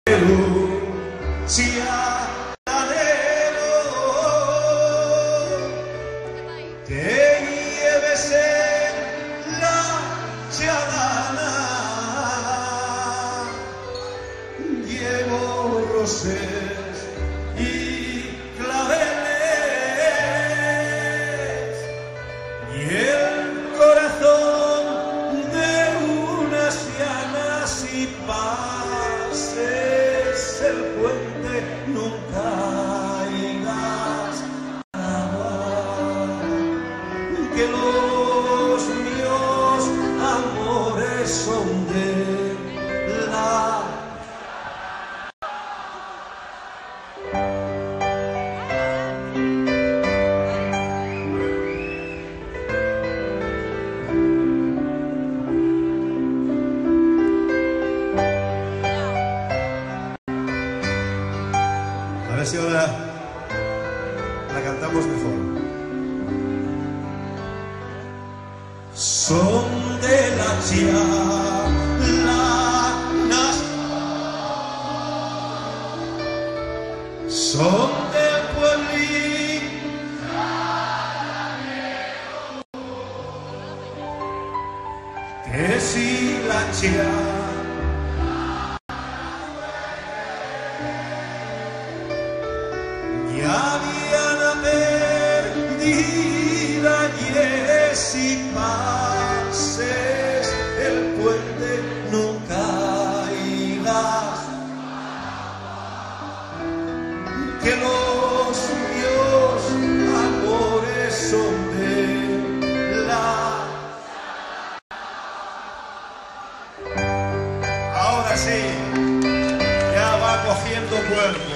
Si anhelo que lleves en la chalana, llevo roses y claveles y el corazón de unas llanas y pases el puente, nunca irás agua, que los míos amores son de la A ver si ahora la cantamos mejor. Son de la chalanas, son del pueblín, que si la chalanas ya Diana perdida y si pases el puente nunca irás, que los míos amores son de la... Ahora sí, ya va cogiendo cuerpo.